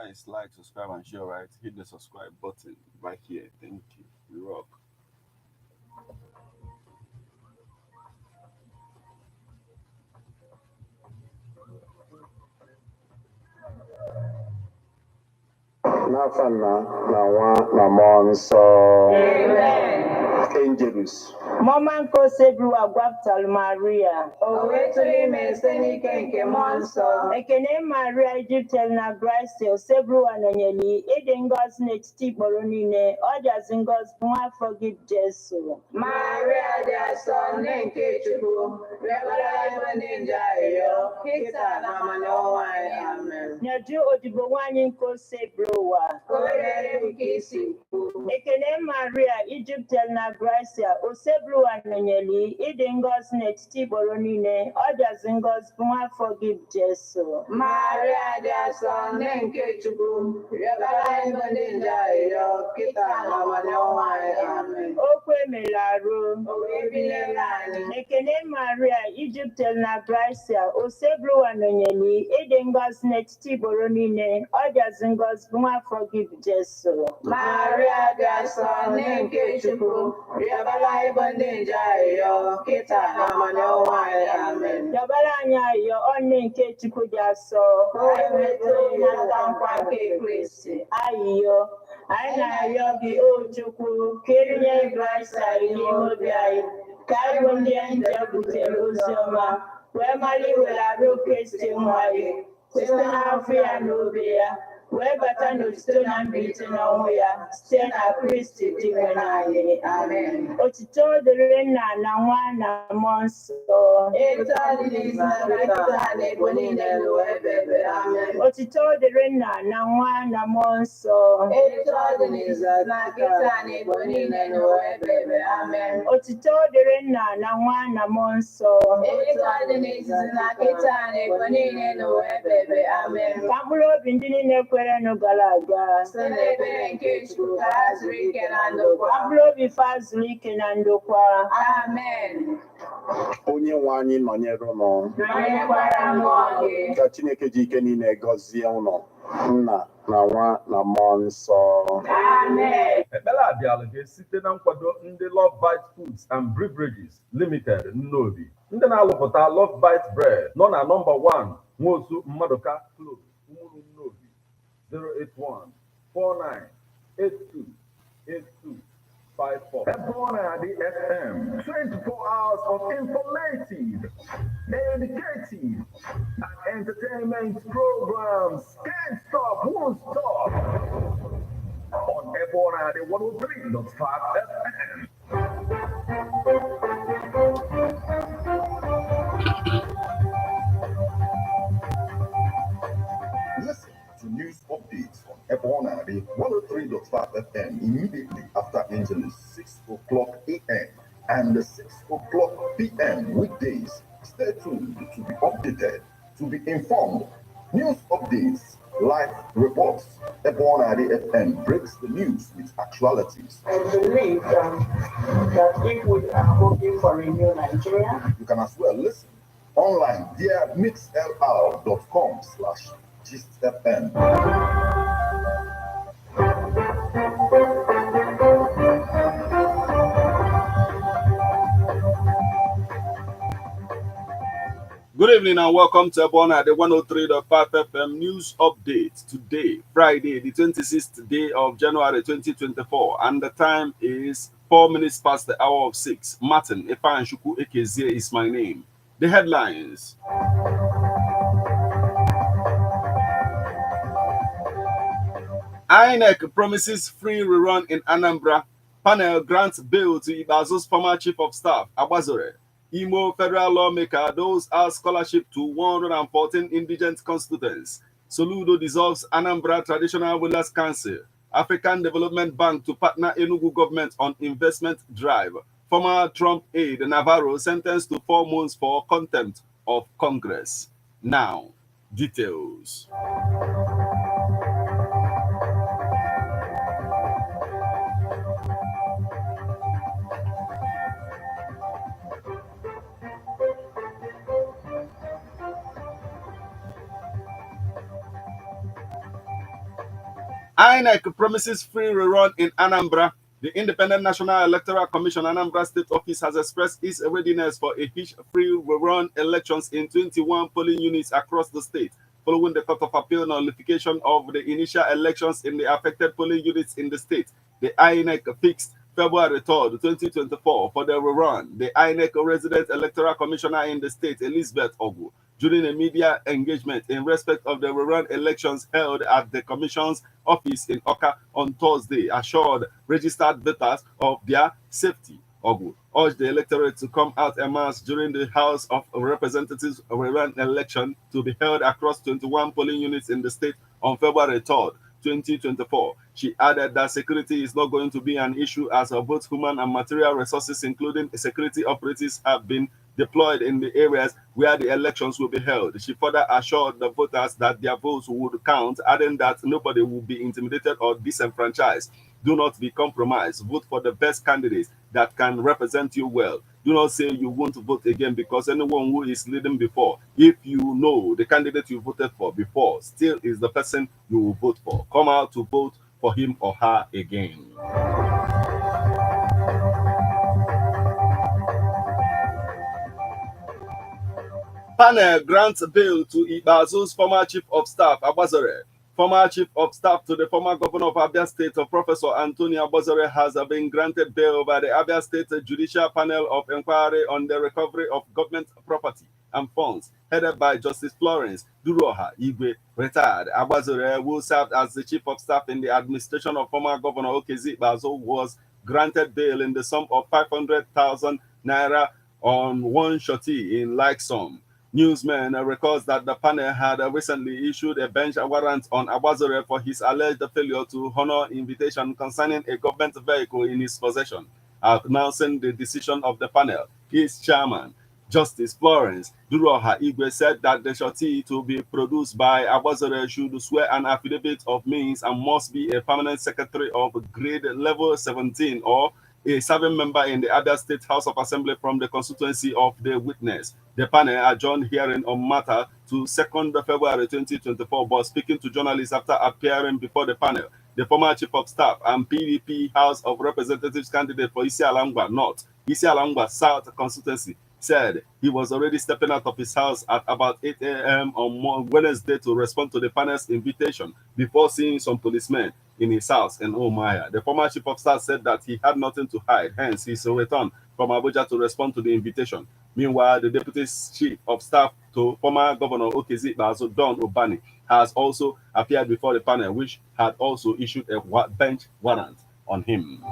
nice. Like, subscribe, and share, right? Hit the subscribe button right here. Thank you. We rock. n'afọ nna na nwa na mmụọ nsọ. Angelus. Mama nkosebru agwapụtara Maria. O wetụrụ ime site n'ike nke mmụọ nsọ. Ekene Maria Ijiptel na Gracia osebru anọnyeli ịdị ngọzi n'etiti ikporo niile ọ dịazị ngọzi bụ nwa afọ gị Jesu. Maria dị asọ nne nke Chukwu rịọbara anyị ndị nje arịrịọ kịta na ọnwa anyị. Amen. Nyaju odibo nwanyị nkosebru ụwa. Ka o rere nke isi kwu. Ekene Maria Ijiptel na Gracia osebru anọnyeli ịdị ngọzi n'etiti ikporo niile ọ dịazị ngọzi bụ nwa afọ gị Jesu. Maria dị asọ nne nke Chukwu rịọbara anyị ndị nje arịrịọ kịta na ọnwa anyị. Amen. Okwu emere arụ. O wee binyere anyị. Ekene Maria Ijiptel na Gracia osebru anọnyeli ịdị ngọzi n'etiti ikporo niile ọ dịazị ngọzi bụ nwa afọ gị Jesu. Maria dị asọ nne nke Chukwu rịọbara anyị ndị nje arịrịọ kịta na ọnwa anyị. Amen. Rịọbara anyị arịrịọ ọnne nke Chukwu dị asọ. Ka o wetụrụ n'aka nkwa nke Kristi. Arịrịọ anyị na-arịọ gị o Chukwu ka erinye Kraịst anyị n'ime obi anyị ka anyị bụ ndị nje butere ozi ọma wee mara iwere arụ Kristi nwa anyị site n'afọ ya na obi ya wee bata n'otito na mbilite n'ọnwụ ya site na Kristi dị nwere anyị. Amen. Otito dịrị Nna na Nwa na Mmụọ Nsọ. Etu ọ dị n'isi na kịta na ebo niile n'ụwa ebe ebe. Amen. Otito dịrị Nna na Nwa na Mmụọ Nsọ. Etu ọ dị n'isi na kịta na ebo niile n'ụwa ebe ebe. Amen. Otito dịrị Nna na Nwa na Mmụọ Nsọ. Etu ọ dị n'isi na kịta na ebo niile n'ụwa ebe ebe. Amen. Ka mkpụrụ obi ndị niile kwerenụ gara aga site n'ebere nke Chukwu ka ha zuru ike na ndokwa. ka mkpụrụ obi fa zuru ike na ndokwa. Amen. Onye nwe anyị nọnyere ụnụ. Nọnyekwara mmụọ gị. Ka Chineke ji ike niile gọzie ụnụ, Nna na Nwa na Mmụọ Nsọ. Amen. Ekpere abịala gị site na nkwado ndị Love Bite Foods and Beverages Limited Nnobi. Ndị na-alụpụta Love Bite Bread nọ na nọmba 1 Nwosu Mmaduka Close, Umuru Nnobi, 081-4982-8254. Ebonadi FM, 24 hours of informative, educative, and entertainment programs. Can't stop, won't stop. On Ebonadi 103.5 FM. Listen to news updates on Ebonadi 103.5 FM immediately after Angelus 6 o'clock a.m. and 6 o'clock p.m. weekdays. Stay tuned to be updated, to be informed. News updates, live reports. Ebonadi FM breaks the news with actualities. I believe that if we are hoping for a new Nigeria, You can as well listen online via mixlr.com/gistfm. Good evening and welcome to Ebona, the 103.5 FM news update. Today, Friday, the 26th day of January 2024, and the time is 4 minutes past the hour of 6. Martin Efanshuku Ekezie is my name. The headlines. INEC promises free rerun in Anambra. Panel grants bail to Ibazo's former chief of staff, Abazore. Imo federal lawmaker doles out scholarship to 114 indigent constituents. Soludo dissolves Anambra Traditional Rulers Council. African Development Bank to partner Enugu government on investment drive. Former Trump aide Navarro sentenced to 4 months for contempt of Congress. Now, details. INEC promises free rerun in Anambra. The Independent National Electoral Commission Anambra State Office has expressed its readiness for a hitch-free rerun elections in 21 polling units across the state, following the Court of Appeal nullification of the initial elections in the affected polling units in the state. The INEC fixed February 3rd, 2024 for the rerun. The INEC resident electoral commissioner in the state, Elizabeth Ogu, during a media engagement in respect of the rerun elections held at the Commission's office in Oka on Thursday, assured registered voters of their safety. Ogu urged the electorate to come out en masse during the House of Representatives rerun election to be held across 21 polling units in the state on February 3rd, 2024. She added that security is not going to be an issue as both human and material resources, including security operatives, have been deployed in the areas where the elections will be held. She further assured the voters that their votes would count, adding that nobody will be intimidated or disenfranchised. Do not be compromised. Vote for the best candidates that can represent you well. Do not say you won't vote again because anyone who is leading before, if you know the candidate you voted for before still is the person you will vote for, come out to vote for him or her again. Panel grants bail to Ibazu's former chief of staff, Abazare. Former chief of staff to the former governor of Abia State, Professor Antonio Abazare, has been granted bail by the Abia State Judicial Panel of Inquiry on the Recovery of Government Property and Funds, headed by Justice Florence Duroha Igwe, retired. Abazare, who served as the chief of staff in the administration of former Governor Okezi Bazo, was granted bail in the sum of 500,000 naira on one shorty in like sum. Newsman records that the panel had recently issued a bench warrant on Abazore for his alleged failure to honor invitation concerning a government vehicle in his possession. Announcing the decision of the panel, his chairman, Justice Florence Duroha Igwe, said that the shorty to be produced by Abazore should swear an affidavit of means and must be a permanent secretary of grade level 17 or a serving member in the Abia State House of Assembly from the constituency of the witness. The panel adjourned hearing on matter to 2nd February 2024, but speaking to journalists after appearing before the panel, the former chief of staff and PDP House of Representatives candidate for Isialangba North, Isialangba South constituency, said he was already stepping out of his house at about 8 a.m. on Wednesday to respond to the panel's invitation before seeing some policemen in his house in Omaya. The former chief of staff said that he had nothing to hide, hence his return from Abuja to respond to the invitation. Meanwhile, the deputy chief of staff to former Governor Okezi Bazo, Don Obani, has also appeared before the panel, which had also issued a bench warrant on him.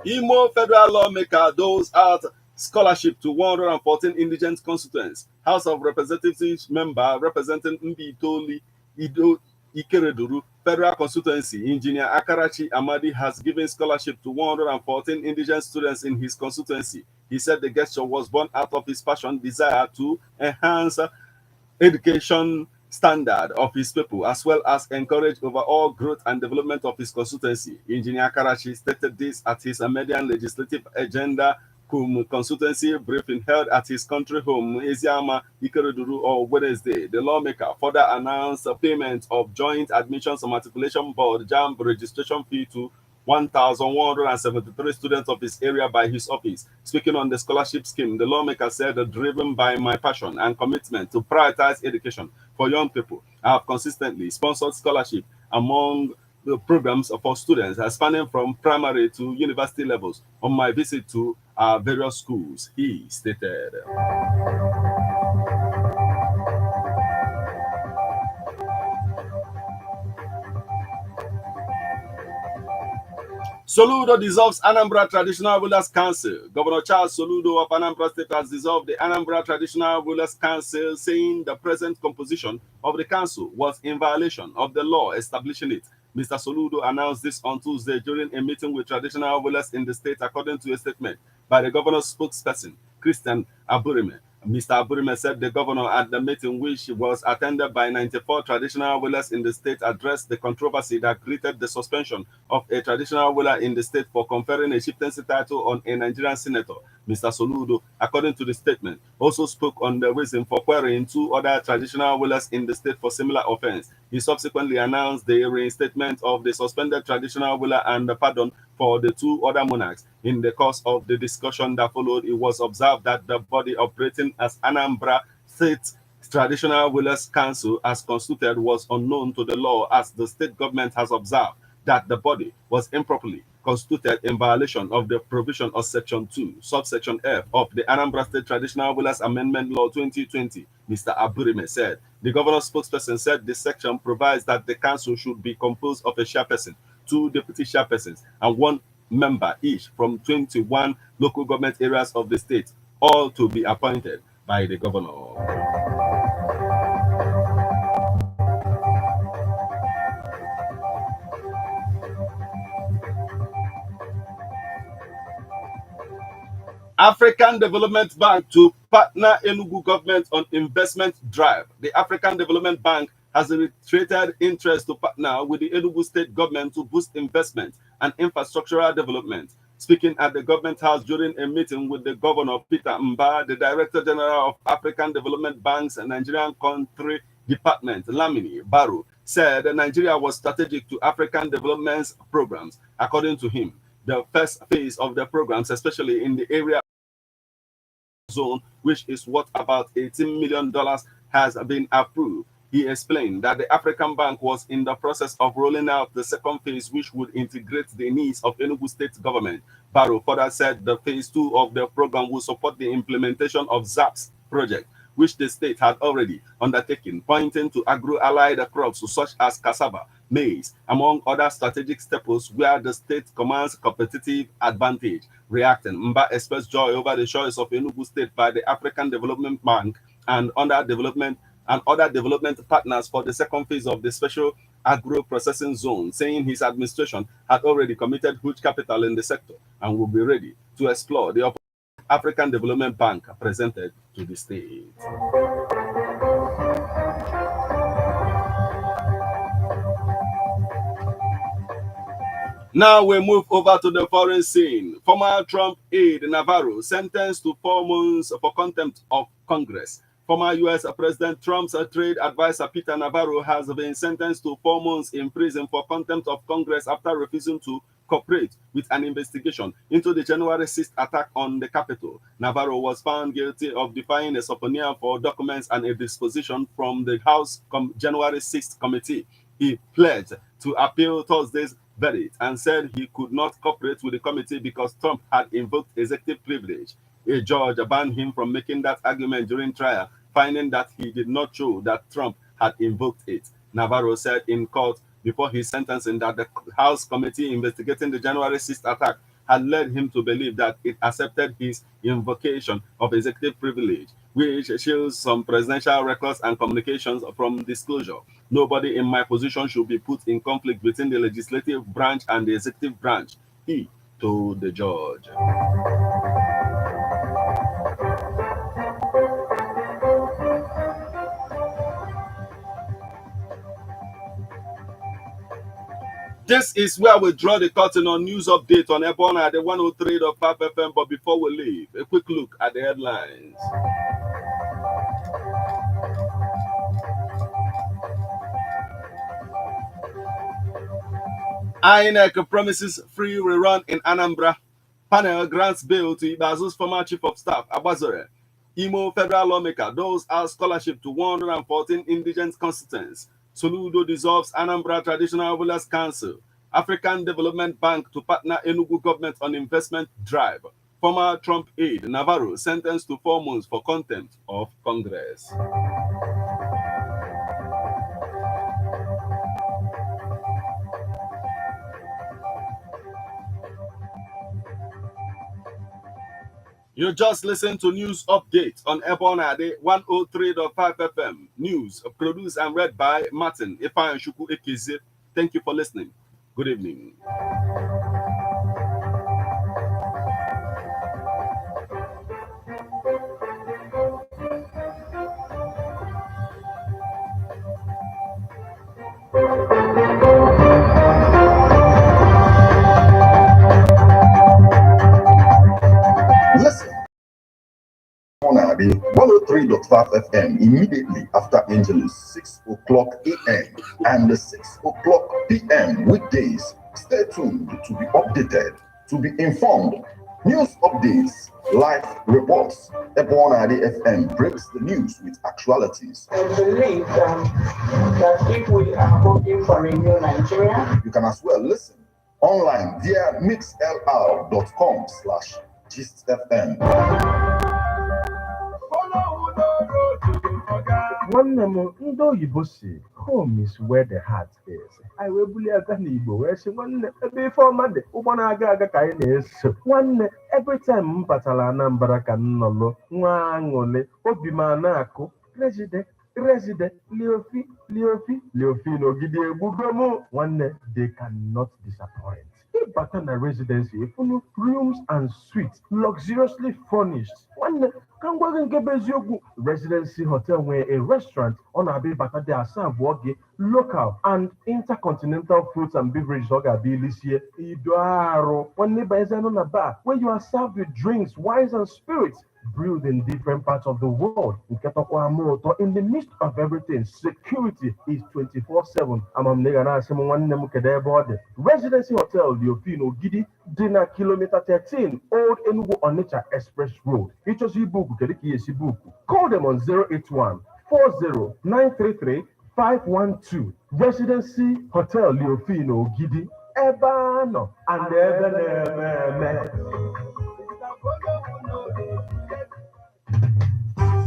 Imo federal lawmaker doles out scholarship to 114 indigent constituents. House of Representatives member representing Mbitoli Ido Ikereduru Federal Constituency, Engineer Akarachi Amadi, has given scholarship to 114 indigent students in his constituency. He said the gesture was born out of his passion, desire to enhance education standard of his people, as well as encourage overall growth and development of his constituency. Engineer Karachi stated this at his Median Legislative Agenda constituency briefing held at his country home, Eziama Ikereduru, on Wednesday. The lawmaker further announced a payment of Joint Admissions and Matriculation Board JAMB registration fee to 1,173 students of his area by his office. Speaking on the scholarship scheme, the lawmaker said, driven by my passion and commitment to prioritize education for young people, I have consistently sponsored scholarship among the programs for students spanning from primary to university levels on my visit to various schools, he stated. Soludo dissolves Anambra Traditional Rulers Council. Governor Charles Soludo of Anambra State has dissolved the Anambra Traditional Rulers Council, saying the present composition of the council was in violation of the law establishing it. Mr. Soludo announced this on Tuesday during a meeting with traditional rulers in the state, according to a statement by the governor's spokesperson, Christian Aburime. Mr. Aburime said the governor at the meeting, which was attended by 94 traditional rulers in the state, addressed the controversy that greeted the suspension of a traditional ruler in the state for conferring a chieftaincy title on a Nigerian senator. Mr. Soludo, according to the statement, also spoke on the reason for querying two other traditional rulers in the state for similar offense. He subsequently announced the reinstatement of the suspended traditional ruler and the pardon for the two other monarchs. In the course of the discussion that followed, it was observed that the body operating as Anambra State Traditional Rulers Council, as constituted, was unknown to the law, as the state government has observed that the body was improperly constituted in violation of the provision of Section 2, subsection F of the Anambra State Traditional Rulers Amendment Law 2020, Mr. Aburime said. The governor's spokesperson said this section provides that the council should be composed of a chairperson, two deputy chairpersons, and one member each from 21 local government areas of the state, all to be appointed by the governor. African Development Bank to partner Enugu government on investment drive. The African Development Bank has reiterated interest to partner with the Enugu state government to boost investment and infrastructural development. Speaking at the government house during a meeting with the governor Peter Mba, the Director General of African Development Bank's Nigerian Country Department, Lamini Baro, said Nigeria was strategic to African development programs. According to him, the first phase of the programs, especially in the area zone, which is worth about $18 million, has been approved. He explained that the African Bank was in the process of rolling out the second phase, which would integrate the needs of Enugu state government. Barrow further said the phase 2 of the program will support the implementation of ZAP's project, which the state had already undertaken, pointing to agro-allied crops such as cassava, maize, among other strategic staples where the state commands competitive advantage. Reacting, Mba expressed joy over the choice of Enugu State by the African Development Bank and other development partners for the second phase of the special agro-processing zone, saying his administration had already committed huge capital in the sector and will be ready to explore the African Development Bank presented to the state. Now we move over to the foreign scene. Former Trump aide Navarro sentenced to 4 months for contempt of Congress. Former U.S. President Trump's trade advisor Peter Navarro has been sentenced to 4 months in prison for contempt of Congress after refusing to cooperate with an investigation into the January 6th attack on the Capitol. Navarro was found guilty of defying a subpoena for documents and a disposition from the House January 6th committee. He pledged to appeal Thursday's verdict and said he could not cooperate with the committee because Trump had invoked executive privilege. A judge banned him from making that argument during trial, finding that he did not show that Trump had invoked it. Navarro said in court before his sentencing that the House committee investigating the January 6th attack had led him to believe that it accepted his invocation of executive privilege, which shields some presidential records and communications from disclosure. Nobody in my position should be put in conflict between the legislative branch and the executive branch, he told the judge. This is where we draw the curtain on news update on Ebona at the 103.5 FM. But before we leave, a quick look at the headlines. INEC promises free rerun in Anambra. Panel grants bail to Ibazu's former chief of staff, Abazore. Imo federal lawmaker doles out scholarship to 114 indigent constituents. Soludo dissolves Anambra Traditional Rulers Council. African Development Bank to partner Enugu government on investment drive. Former Trump aide Navarro sentenced to 4 months for contempt of Congress. You just listened to news update on Ebona 103.5 FM. News produced and read by Martin Ifayanshuku Ekize. Thank you for listening. Good evening. Listen 103.5 FM immediately after Angelus, 6 o'clock a.m. and 6 o'clock p.m. weekdays. Stay tuned to be updated, to be informed. News updates, live reports. Ebonadi FM breaks the news with actualities. I believe that if we are hoping for a new Nigeria, you can as well listen online via mixlr.com/gistfm. Nwanne m ndị oyibo si home is where the heart is. Anyị wee bulie aka n'Igbo wee sị nwanne ebe ife ọma dị ụgbọ na-aga aga ka anyị na-eso. Nwanne every time m batara Anambra ka m nọlụ nwa aṅụlị obi m na-akụ resident Leofi n'ogidi egbugo m. Nwanne they cannot disappoint. Ịbata na residency efunu rooms and suites luxuriously furnished. Nwanne ka m gwa gị nke bụ eziokwu, residency hotel nwere a restaurant ọ na-abịa ịbata dị asaa abụọ gị local and intercontinental foods and beverages ọ ga-abịa ilisie ido arụ. Nwanne baezianụ na bar where you are served with drinks, wines and spirits brewed in different parts of the world. In the midst of everything, security is 24/7. Residency Hotel Leofino Gidi, Dinner Kilometer 13, Old Enugu Onitsha Express Road. Call them on 081 40 933 512. Residency Hotel Leofino Gidi, Ebano and Ebeneme.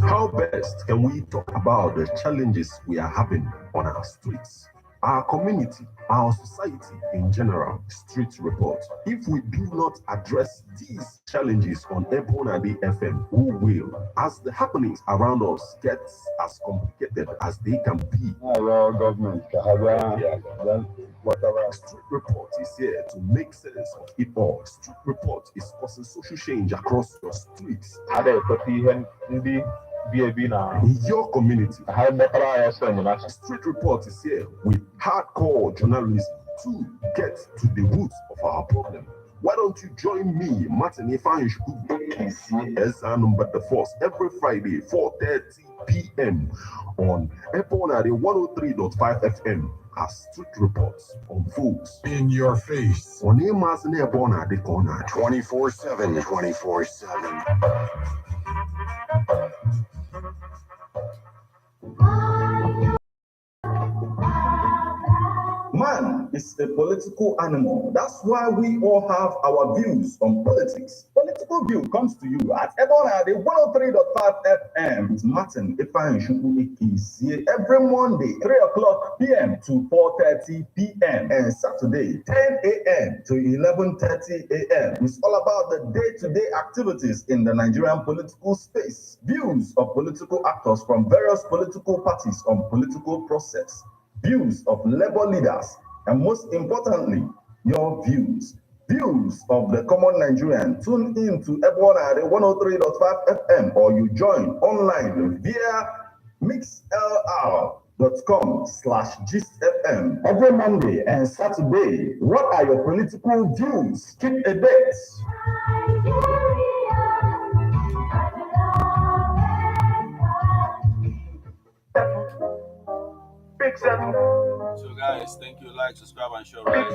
How best can we talk about the challenges we are having on our streets, our community, our society in general? Street report. If we do not address these challenges on Ebonadi FM, who will? As the happenings around us get as complicated as they can be, Our government, whatever. Street report is here to make sense of it all. Street report is causing social change across your streets. In your community, Street Report is here with hardcore journalism to get to the roots of our problem. Why don't you join me, Martin Ifanishku, as number the force every Friday, 4:30 p.m. on Ebonadi 103.5 FM as Street Reports on Foods. In your face. On Emazine Ebonadi Corner 24/7, 24/7. Man is a political animal. That's why we all have our views on politics. Political View comes to you at Ebonadi 103.5 FM. It's Martin Ifanishukwu every Monday, 3 o'clock p.m. to 4:30 p.m. and Saturday, 10 a.m. to 11:30 a.m. It's all about the day-to-day activities in the Nigerian political space. Views of political actors from various political parties on political process. Views of labor leaders, and most importantly, your views. Views of the common Nigerian. Tune in to Ebonadi 103.5 FM or you join online via mixlr.com/gistfm every Monday and Saturday. What are your political views? Keep a date. So guys, thank you, like, subscribe, and share. Right?